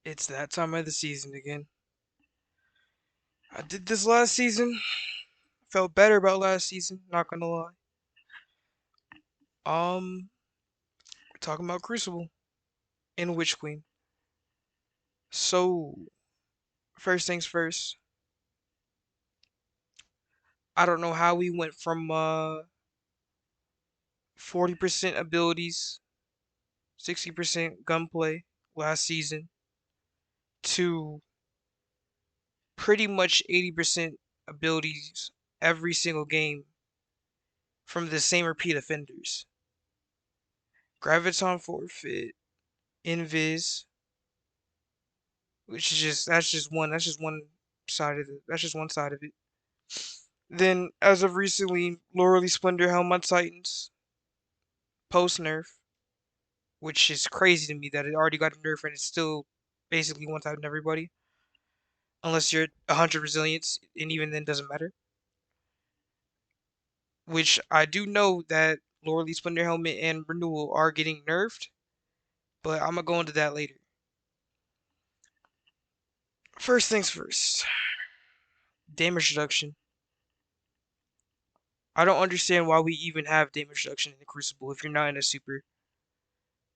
It's that time of the season again. I did this last season. Felt better about last season, not gonna lie. We're talking about Crucible and WitchQueen. So, first things first, I don't know how we went from 40% abilities, 60% gunplay last season to pretty much 80% abilities every single game from the same repeat offenders. Graviton forfeit, Invis, which is just that's just one side of it. That's just one side of it. Then, as of recently, Loreley Splendor Helmut Titans post nerf, which is crazy to me that it already got a nerf and it's still basically one type in everybody, unless you're 100 resilience, and even then doesn't matter. Which I do know that Loreley Splendor Helmet and Renewal are getting nerfed, but I'm gonna go into that later. First things first, damage reduction. I don't understand why we even have damage reduction in the Crucible if you're not in a super.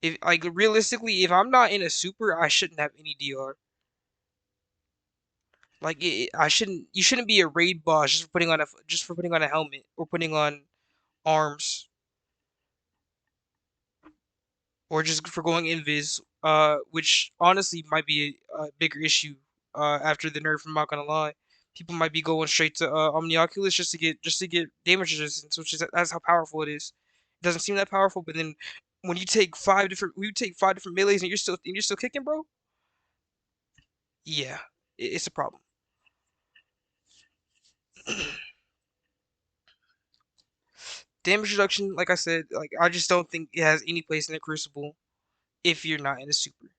If like realistically, if I'm not in a super, I shouldn't have any DR. Like I shouldn't. You shouldn't be a raid boss just for putting on a helmet or putting on arms or just for going invis. Which honestly might be a bigger issue. After the nerf, I'm not gonna lie. People might be going straight to Omnioculus just to get damage resistance, which is that's how powerful it is. It doesn't seem that powerful, but then when you take 5 different melees and you're still kicking, bro. Yeah, it's a problem. Damage reduction, like I said, like I just don't think it has any place in the Crucible if you're not in a super.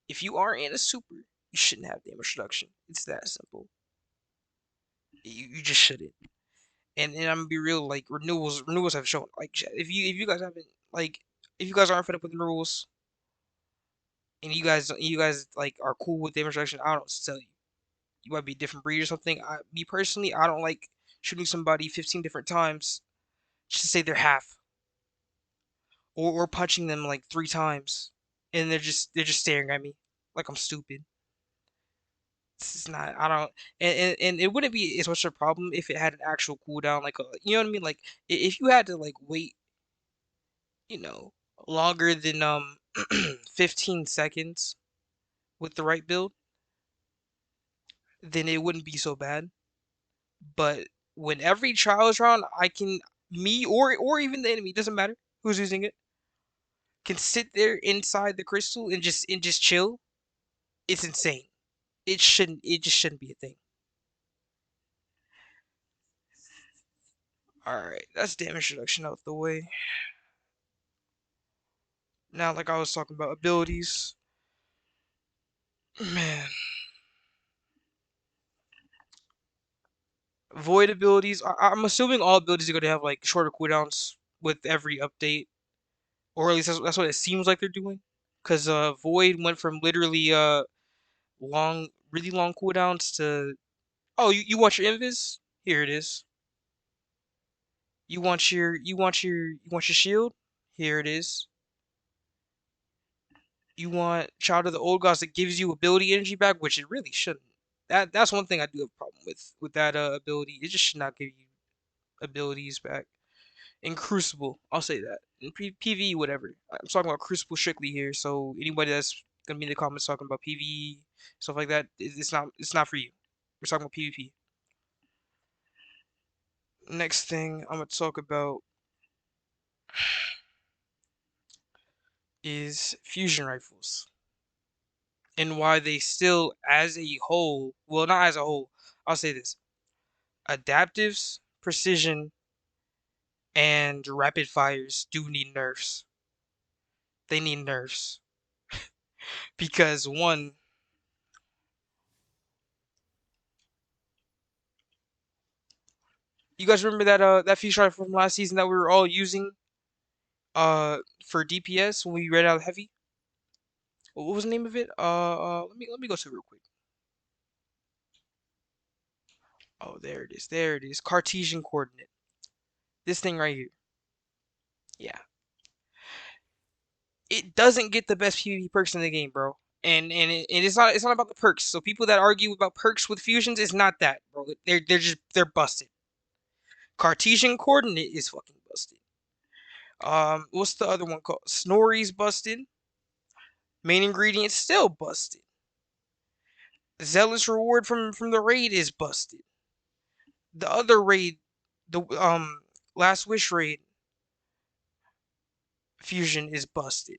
If you are in a super, you shouldn't have damage reduction. It's that simple. You just shouldn't. And I'm gonna be real, like renewals have shown like if you guys haven't like if you guys aren't fed up with the rules and you guys like are cool with damage reduction, I don't know what to tell you. You might be a different breed or something. Me personally, I don't like shooting somebody 15 different times just to say they're half. Or punching them like 3 times, and they're just staring at me like I'm stupid. It's not. I don't. And it wouldn't be as much a problem if it had an actual cooldown, like you know what I mean. Like if you had to like wait, you know, longer than 15 seconds with the right build, then it wouldn't be so bad. But when every trial is round, I can me or even the enemy doesn't matter who's using it can sit there inside the crystal and just chill. It's insane. It just shouldn't be a thing. Alright, that's damage reduction out the way. Now, like I was talking about abilities, man, void abilities. I'm assuming all abilities are going to have like shorter cooldowns with every update, or at least that's what it seems like they're doing. Cause void went from literally really long cooldowns to oh you want your invis? Here it is. You want your shield? Here it is. You want Child of the Old Gods that gives you ability energy back, which it really shouldn't. That's one thing I do have a problem with that ability. It just should not give you abilities back. In Crucible, I'll say that. In PvE, whatever. I'm talking about Crucible strictly here. So anybody that's gonna be in the comments talking about PvE stuff like that, it's not for you. We're talking about PvP. Next thing I'm gonna talk about is fusion rifles and why they still, as a whole, well, not as a whole. I'll say this: adaptives, precision, and rapid fires do need nerfs. They need nerfs because one, you guys remember that feature from last season that we were all using for DPS when we ran out of heavy? What was the name of it? Let me go to it real quick. Oh, there it is. There it is. Cartesian coordinate. This thing right here. Yeah. It doesn't get the best PvP perks in the game, bro. And it's not about the perks. So people that argue about perks with fusions is not that, bro. They're busted. Cartesian coordinate is fucking busted. What's the other one called? Snorri's busted. Main ingredient still busted. Zealous reward from the raid is busted. The other raid, the Last Wish raid fusion is busted.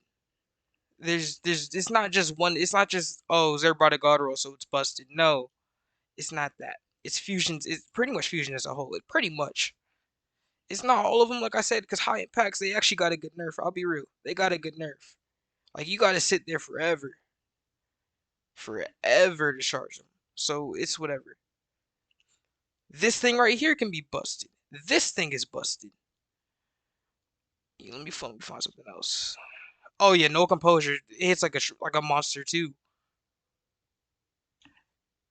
It's not just one. It's not just Zerg brought a god roll, so it's busted. No, it's not that. It's fusions. It's pretty much fusion as a whole. It pretty much. It's not all of them, like I said, because high impacts they actually got a good nerf. I'll be real. They got a good nerf. Like you got to sit there forever to charge them. So it's whatever. This thing right here can be busted. This thing is busted. Let me find something else. Oh yeah, no composure. It hits like a monster too.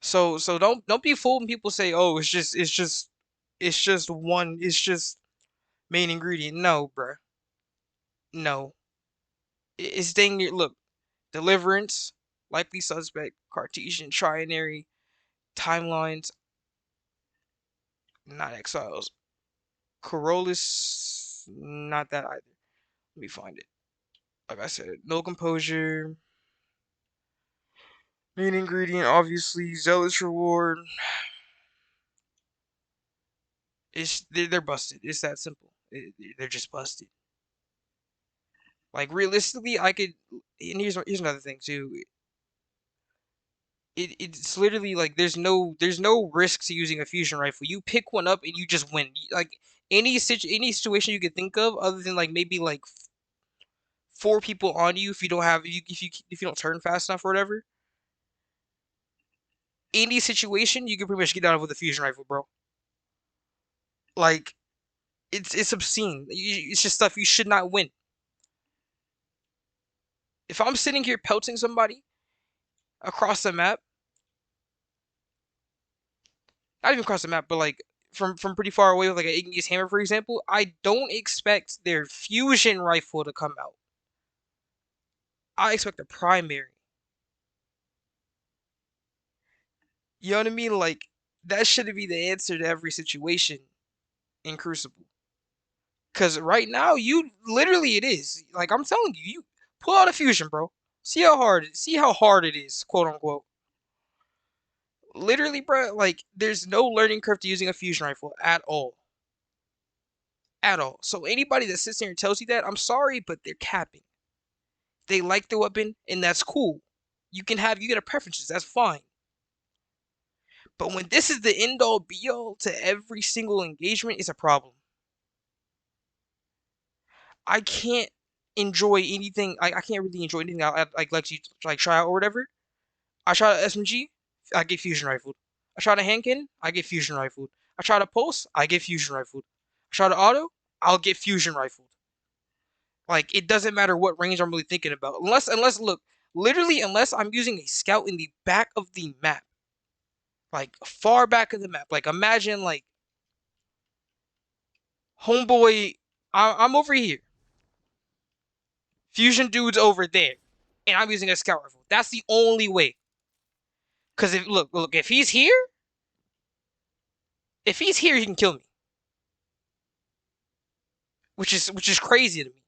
So don't be fooled when people say, "Oh, it's just main ingredient." No, bruh. No. It's dang near. Look, deliverance, likely suspect, Cartesian, trinary, timelines, not exiles, Corollas, not that either. Let me find it. Like I said, no composure, main ingredient, obviously, zealous reward. They're busted. It's that simple. They're just busted. Like realistically, I could. And here's another thing too. It's literally like there's no risk to using a fusion rifle. You pick one up and you just win. Like any situation you could think of, other than like maybe like four people on you if you don't have if you don't turn fast enough or whatever. Any situation you can pretty much get out of with a fusion rifle, bro. Like it's obscene. It's just stuff you should not win. If I'm sitting here pelting somebody across the map, not even across the map, but like from pretty far away with like an Ignis hammer, for example, I don't expect their fusion rifle to come out. I expect a primary. You know what I mean? Like that shouldn't be the answer to every situation in Crucible. Cause right now, you literally it is. Like I'm telling you, you pull out a fusion, bro. See how hard it is, quote unquote. Literally, bro. Like there's no learning curve to using a fusion rifle at all, at all. So anybody that sits there and tells you that, I'm sorry, but they're capping. They like the weapon, and that's cool. You get a preferences. That's fine. But when this is the end all be all to every single engagement, it's a problem. I can't enjoy anything. I can't really enjoy anything I like to like try out or whatever. I shot an SMG, I get fusion rifled. I shot a hand cannon, I get fusion rifled. I shot a pulse, I get fusion rifled. I shot an auto, I'll get fusion rifled. Like it doesn't matter what range I'm really thinking about, unless look, literally unless I'm using a scout in the back of the map, like far back of the map. Like imagine like homeboy, I'm over here, fusion dude's over there, and I'm using a scout rifle. That's the only way. Cause if look, if he's here, he can kill me, which is crazy to me.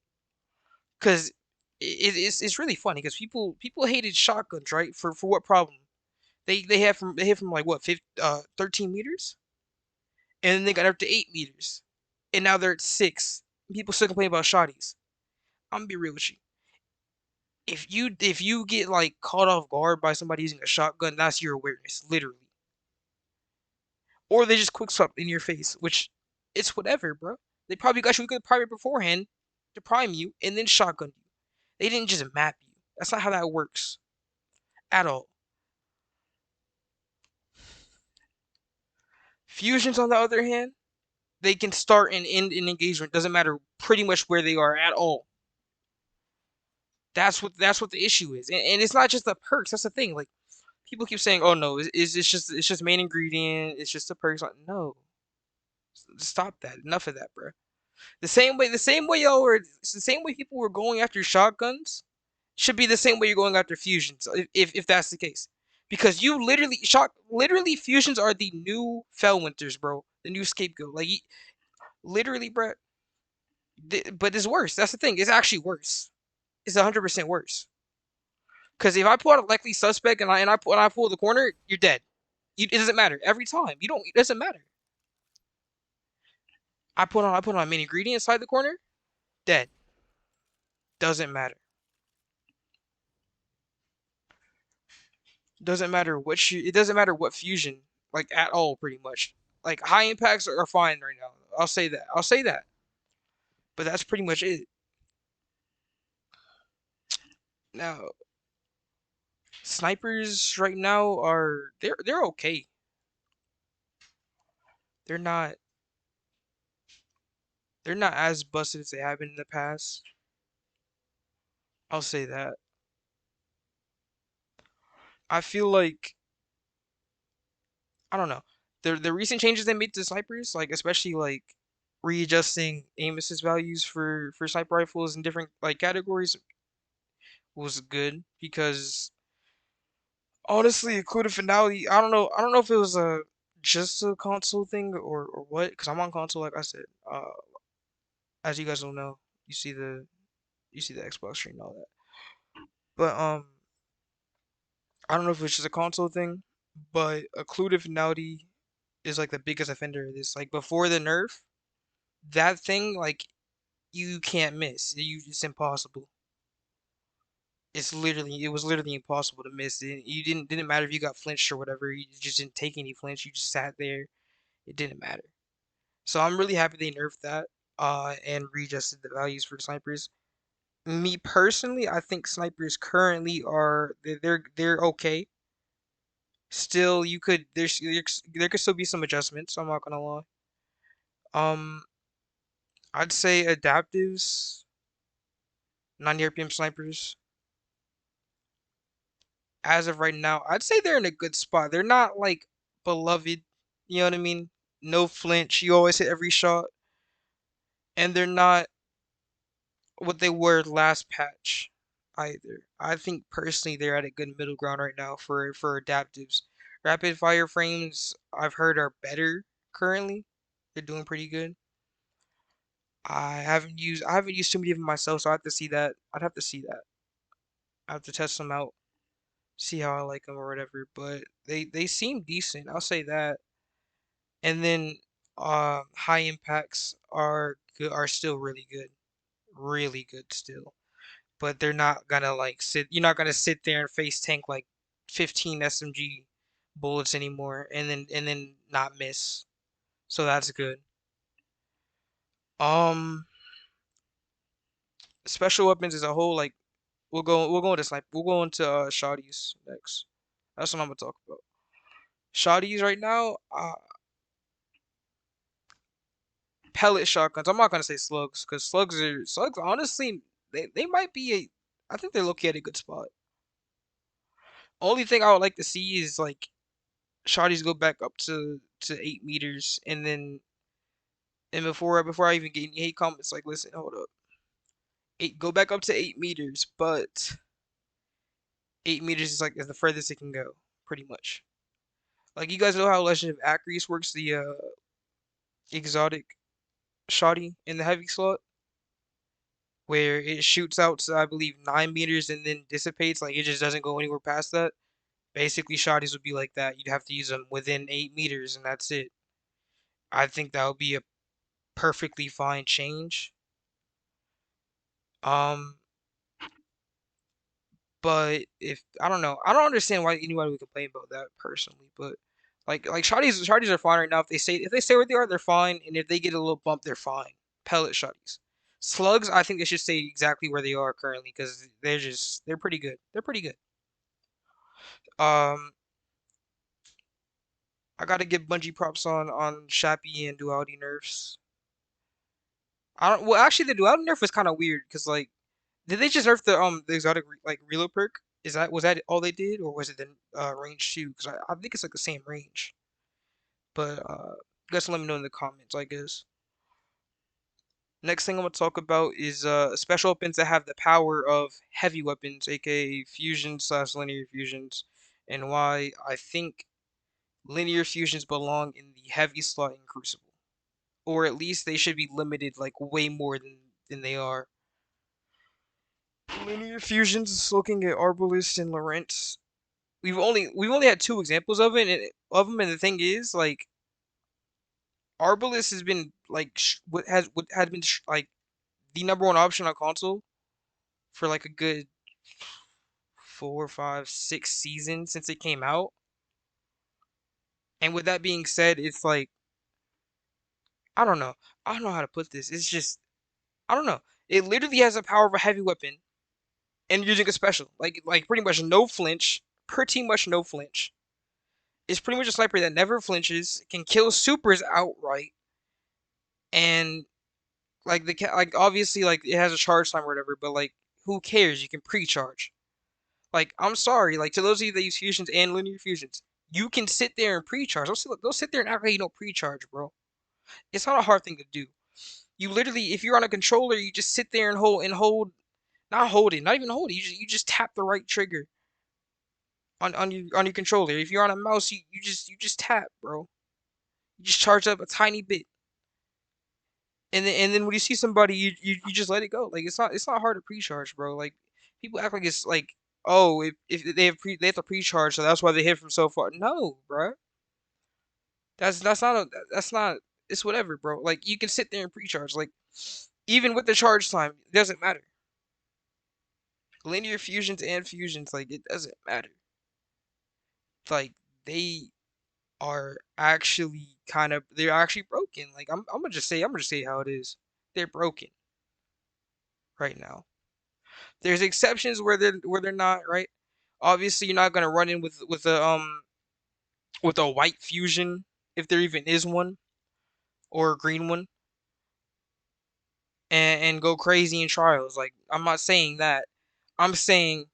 Cause it's really funny because people hated shotguns, right? For what problem? They hit from like what 13 meters, and then they got up to 8 meters, and now they're at 6. People still complain about shotties. I'm gonna be real with you. If you get like caught off guard by somebody using a shotgun, that's your awareness, literally. Or they just quick swap in your face, which it's whatever, bro. They probably got you a good primer beforehand to prime you, and then shotgun you. They didn't just map you. That's not how that works at all. Fusions, on the other hand, they can start and end an engagement. Doesn't matter pretty much where they are at all. That's what the issue is, and it's not just the perks. That's the thing. Like people keep saying, "Oh no, it's just main ingredient. It's just the perks." Like, no, stop that. Enough of that, bro. The same way y'all were, it's the same way people were going after shotguns should be the same way you're going after fusions, if that's the case. Because you literally fusions are the new Fellwinters, bro. The new scapegoat. Like, literally, bro. But it's worse. That's the thing. It's actually worse. It's 100% worse. Because if I pull out a likely suspect and I pull the corner, you're dead. It doesn't matter every time. You don't. It doesn't matter. I put on a main ingredient inside the corner, dead. Doesn't matter. Doesn't matter what it doesn't matter what fusion, like at all, pretty much. Like high impacts are fine right now. I'll say that. I'll say that. But that's pretty much it. Now, snipers right now they're okay. They're not they're not as busted as they have been in the past. I'll say that. I feel like I don't know. The recent changes they made to snipers, like especially like readjusting aim assist values for sniper rifles in different like categories was good because honestly, including finale, I don't know if it was a just a console thing or what, because I'm on console like I said. As you guys don't know, you see the you see the Xbox screen and all that. But I don't know if it's just a console thing, but occluded finality is like the biggest offender of this. Like before the nerf, that thing like you can't miss. It's impossible. It was literally impossible to miss. You didn't matter if you got flinched or whatever. You just didn't take any flinch. You just sat there. It didn't matter. So I'm really happy they nerfed that and readjusted the values for snipers. Me personally, I think snipers currently are they're okay. Still, you could there could still be some adjustments. I'm not gonna lie. Um, I'd say adaptives, non-RPM snipers. As of right now, I'd say they're in a good spot. They're not like beloved, you know what I mean? No flinch. You always hit every shot, and they're not what they were last patch either. I think personally they're at a good middle ground right now for adaptives. Rapid fire frames I've heard are better currently. They're doing pretty good. I haven't used too many of them myself, so I have to see that. I'd have to see that. I have to test them out, see how I like them or whatever. But they seem decent. I'll say that. And then high impacts are still really good still. But they're not gonna like sit. You're not gonna sit there and face tank like 15 SMG bullets anymore, and then not miss. So that's good. Um, special weapons as a whole, like we'll go into shotties next. That's what I'm gonna talk about. Shotties right now, pellet shotguns. I'm not gonna say slugs because slugs. Honestly, they might be a. I think they're located at a good spot. Only thing I would like to see is like shotties go back up to 8 meters, and before I even get any hate comments, like listen, hold up, go back up to 8 meters, but 8 meters is the furthest it can go, pretty much. Like you guys know how Legend of Acreus works, the exotic shotty in the heavy slot, where it shoots out to I believe 9 meters and then dissipates, like it just doesn't go anywhere past that. Basically, shotties would be like that. You'd have to use them within 8 meters, and that's it. I think that would be a perfectly fine change. Um, but if I don't know, I don't understand why anybody would complain about that personally. But like shotties are fine right now. If they stay where they are, they're fine. And if they get a little bump, they're fine. Pellet shotties. Slugs, I think they should stay exactly where they are currently because they're pretty good. They're pretty good. Um, I gotta give Bungie props on Shappy and Duality nerfs. I don't. Well, actually, the Duality nerf was kind of weird because like Did they just nerf the exotic like reload perk? Was that all they did, or was it the range too? Because I think it's like the same range. But you guys let me know in the comments, I guess. Next thing I'm gonna talk about is special weapons that have the power of heavy weapons, aka fusions slash linear fusions, and why I think linear fusions belong in the heavy slot in Crucible, or at least they should be limited like way more than they are. Linear fusions, looking at Arbalest and Laurent, we've only had two examples of it, and the thing is like Arbalest has been like what had been like the number one option on console for like a good 4, 5, 6 seasons since it came out. And with that being said, it's like I don't know. I don't know how to put this. It's just I don't know. It literally has the power of a heavy weapon and using a special. Like pretty much no flinch. Pretty much no flinch. It's pretty much a sniper that never flinches, can kill supers outright, and like obviously like it has a charge time or whatever, but like who cares? You can pre-charge. Like, I'm sorry, like to those of you that use fusions and linear fusions, you can sit there and pre-charge. They'll sit there and act like you don't pre-charge, bro. It's not a hard thing to do. You literally, if you're on a controller, you just sit there and not hold it, not even hold it. You just tap the right trigger on your controller. If you're on a mouse, you just tap, bro. You just charge up a tiny bit, and then when you see somebody, you just let it go. Like it's not hard to pre-charge, bro. Like people act like it's like oh if they have to pre-charge, so that's why they hit from so far. No, bro. That's not it's whatever, bro. Like you can sit there and pre-charge. Like even with the charge time, it doesn't matter. Linear fusions and fusions, like it doesn't matter. Like they are actually they're actually broken. Like I'm gonna just say how it is. They're broken right now. There's exceptions where they're not, right? Obviously, you're not gonna run in with a white fusion if there even is one or a green one and go crazy in trials. Like I'm not saying that. I'm saying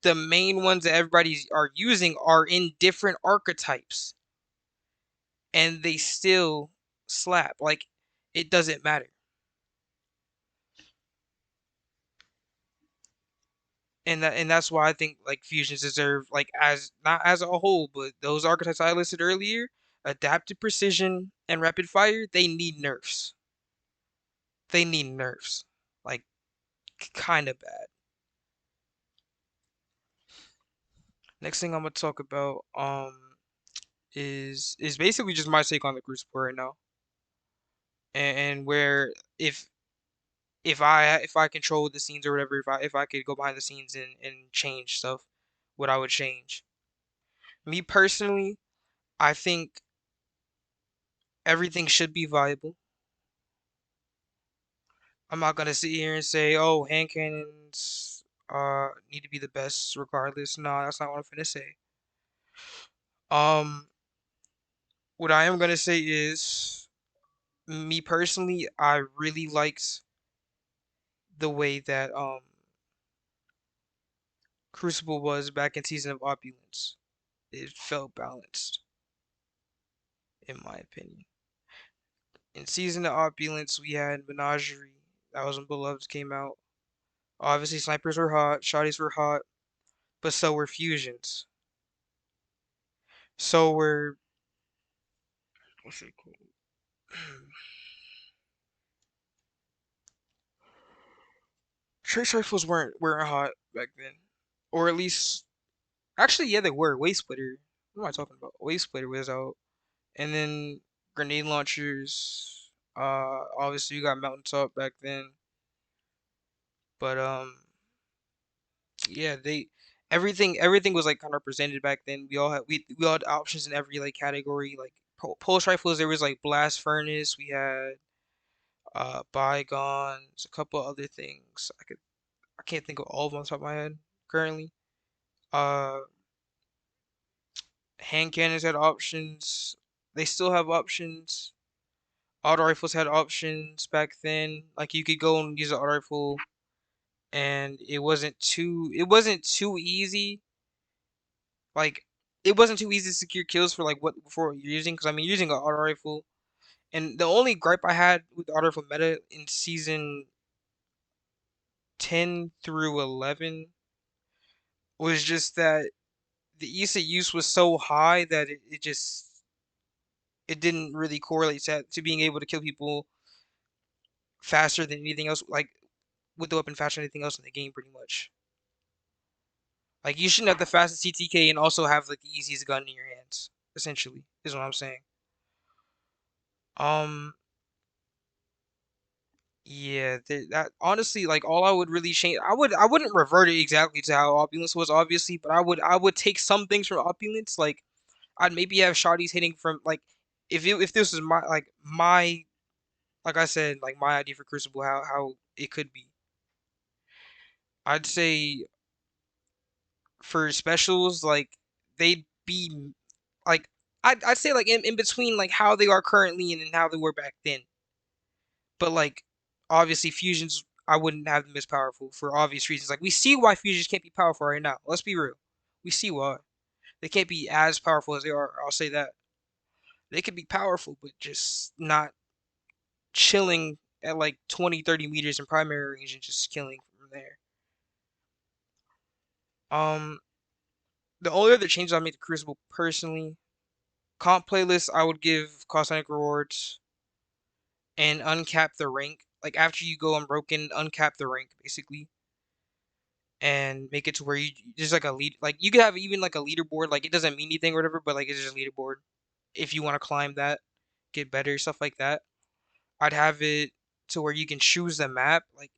the main ones that everybody are using are in different archetypes and they still slap. Like it doesn't matter. And that's why I think like fusions deserve like as not as a whole, but those archetypes I listed earlier, adaptive precision and rapid fire, they need nerfs. They need nerfs, like kind of bad. Next thing I'm gonna talk about is basically just my take on the Crucible right now, and where if I control the scenes or whatever, if I could go behind the scenes and change stuff, what I would change. Me personally, I think everything should be viable. I'm not gonna sit here and say, oh, hand cannons need to be the best regardless. No, that's not what I'm gonna say. Um, what I am gonna say is, me personally, I really liked the way that Crucible was back in Season of Opulence. It felt balanced, in my opinion. In Season of Opulence, we had Menagerie. That was when Beloved came out. Obviously, snipers were hot, shotties were hot, but so were fusions. So were what's it called? Trace rifles weren't hot back then, or at least actually yeah they were. Waste Splitter. What am I talking about? Waste Splitter was out, and then grenade launchers. Obviously you got Mountaintop back then, but yeah everything was like kind of represented back then. We all had options in every like category. Like pulse rifles, there was like blast furnace. We had bygones, a couple other things. I can't think of all of them on the top of my head currently. Uh, Hand cannons had options. They still have options. Auto rifles had options back then. Like you could go and use an auto rifle and it wasn't too easy. Like it wasn't too easy to secure kills for like what before you're using, because I mean you're using an auto rifle, and the only gripe I had with the auto rifle meta in season 10 through 11 was just that the ease of use was so high that it didn't really correlate to being able to kill people faster than anything else, like with the weapon faster than anything else in the game, pretty much. Like you shouldn't have the fastest CTK and also have like the easiest gun in your hands. Essentially, is what I'm saying. Um, yeah, that honestly, like all I would really change, I wouldn't revert it exactly to how opulence was, obviously, but I would take some things from opulence, like I'd maybe have shotties hitting from like if this was my like I said, like my idea for Crucible, how it could be. I'd say for specials, like they'd be like I'd say like in between like how they are currently and how they were back then. But like obviously fusions I wouldn't have them as powerful for obvious reasons. Like we see why fusions can't be powerful right now. Let's be real. We see why. They can't be as powerful as they are. I'll say that. They can be powerful, but just not chilling at like 20, 30 meters in primary range and just killing from there. Um, the only other changes I made to Crucible personally, comp playlist, I would give cosmetic rewards and uncap the rank. Like after you go unbroken, uncap the rank basically, and make it to where you just like a lead. Like you could have even like a leaderboard. Like it doesn't mean anything or whatever, but like it's just a leaderboard. If you want to climb that, get better stuff like that. I'd have it to where you can choose the map. Like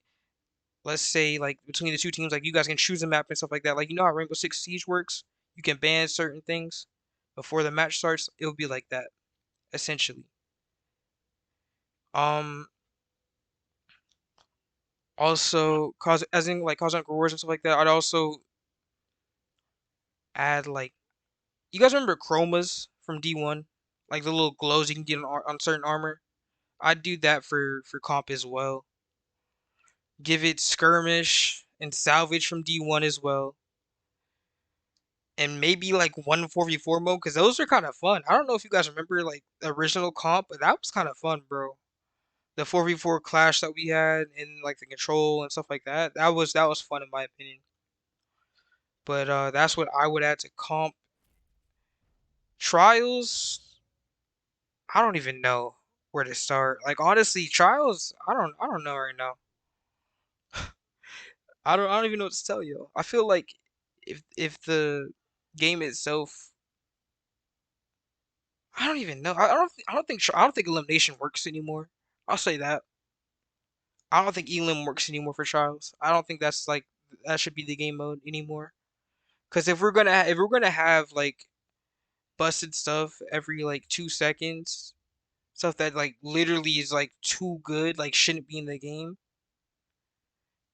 let's say like between the two teams, like you guys can choose a map and stuff like that. Like you know how Rainbow Six Siege works. You can ban certain things before the match starts. It would be like that essentially. Um, Also cause as in like cosmic rewards and stuff like that. I'd also add like you guys remember chromas from D1, like the little glows you can get on certain armor. I'd do that for comp as well. Give it skirmish and salvage from D1 as well, and maybe like one 4v4 mode because those are kind of fun. I don't know if you guys remember like the original comp, but that was kind of fun, bro. The 4v4 clash that we had and like the control and stuff like that. That was fun in my opinion. But that's what I would add to comp. Trials, I don't even know where to start. Like honestly, trials, I don't know right now. I don't even know what to tell you. I feel like if the game itself, I don't even know. I don't think elimination works anymore. I'll say that. I don't think elim works anymore for trials. I don't think that's like that should be the game mode anymore. Because if we're gonna have like busted stuff every like 2 seconds, stuff that like literally is like too good, like shouldn't be in the game,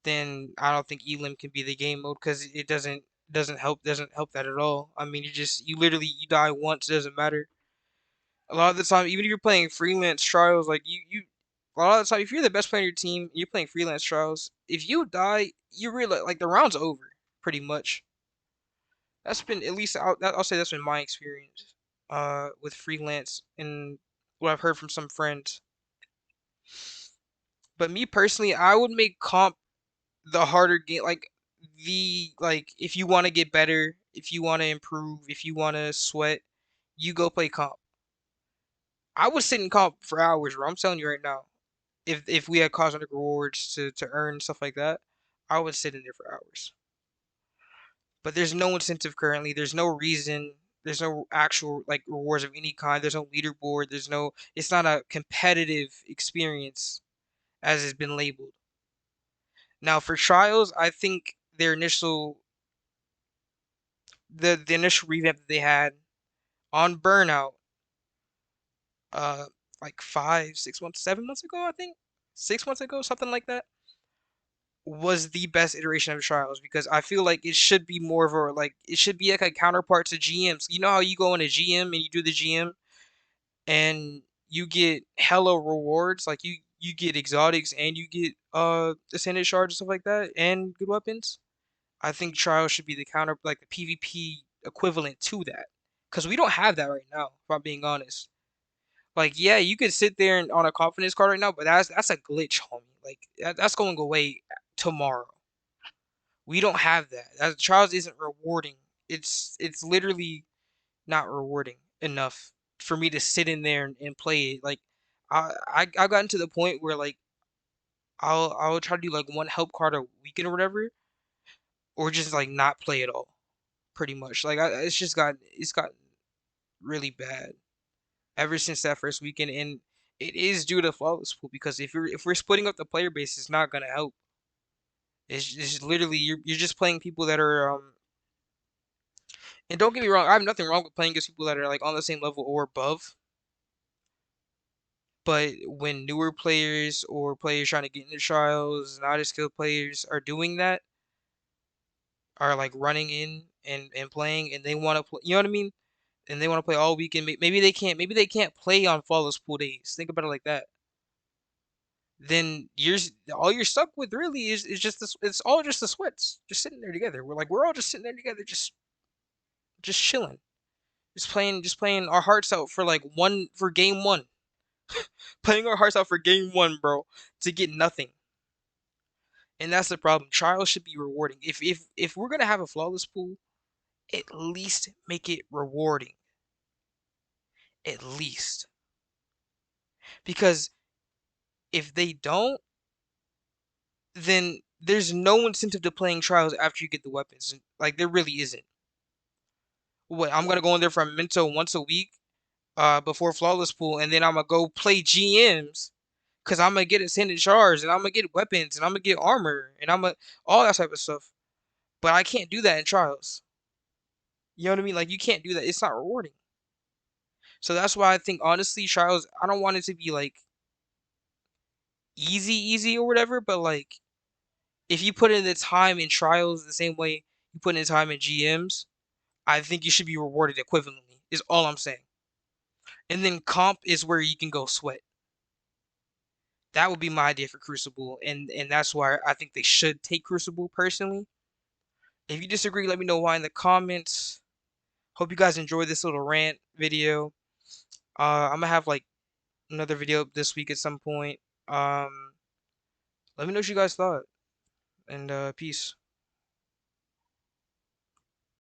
then I don't think Elim can be the game mode because it doesn't help that at all. I mean, you literally you die once, it doesn't matter. A lot of the time, even if you're playing freelance trials, like you a lot of the time, if you're the best player on your team, you're playing freelance trials. If you die, you realize like the round's over, pretty much. That's been at least I'll say that's been my experience with freelance and what I've heard from some friends. But me personally, I would make comp the harder game, like if you want to get better, if you want to improve, if you want to sweat, you go play comp. I would sit in comp for hours, bro. I'm telling you right now. If we had cosmetic rewards to earn stuff like that, I would sit in there for hours. But there's no incentive currently. There's no reason. There's no actual like rewards of any kind. There's no leaderboard. There's no. It's not a competitive experience as has been labeled. Now for trials, I think the initial revamp that they had on Burnout, uh, like 5, 6 months, 7 months ago, I think, 6 months ago, something like that, was the best iteration of Trials because I feel like it should be more of a like it should be like a counterpart to GMs. You know how you go in a GM and you do the GM and you get hella rewards, like you get exotics and you get ascended shards and stuff like that and good weapons. I think trials should be the counter, like the PvP equivalent to that, because we don't have that right now. If I'm being honest, like yeah, you could sit there and on a confidence card right now, but that's a glitch, homie. Like that's going away tomorrow. We don't have that. Trials isn't rewarding. It's literally not rewarding enough for me to sit in there and play it. Like I've gotten to the point where like I'll try to do like one help card a weekend or whatever, or just like not play at all. Pretty much. Like it's gotten really bad ever since that first weekend, and it is due to flawless pool because if we're splitting up the player base, it's not gonna help. It's literally you're just playing people that are and don't get me wrong, I have nothing wrong with playing against people that are like on the same level or above. But when newer players or players trying to get into trials, not as skilled players are doing that, are like running in and playing, and they want to play, you know what I mean? And they want to play all weekend. Maybe they can't play on flawless pool days. Think about it like that. Then all you're stuck with really is just this. It's all just the sweats, just sitting there together. We're all just sitting there together, just chilling, just playing our hearts out for like one for game one, playing our hearts out for game one, bro, to get nothing. And that's the problem. Trials should be rewarding. If we're gonna have a flawless pool, at least make it rewarding. At least. Because if they don't, then there's no incentive to playing trials after you get the weapons. Like there really isn't. What, I'm gonna go in there for a Memento once a week, before flawless pool, and then I'm gonna go play GMs because I'm gonna get ascended shards and I'm gonna get weapons and I'm gonna get armor and I'm gonna all that type of stuff. But I can't do that in trials. You know what I mean? Like you can't do that. It's not rewarding. So that's why I think honestly, trials. I don't want it to be like easy or whatever, but like if you put in the time in trials the same way you put in time in GMs, I think you should be rewarded equivalently. Is all I'm saying. And then comp is where you can go sweat. That would be my idea for Crucible, and that's why I think they should take Crucible personally. If you disagree, let me know why in the comments. Hope you guys enjoyed this little rant video. I'm gonna have like another video this week at some point. Let me know what you guys thought, and peace.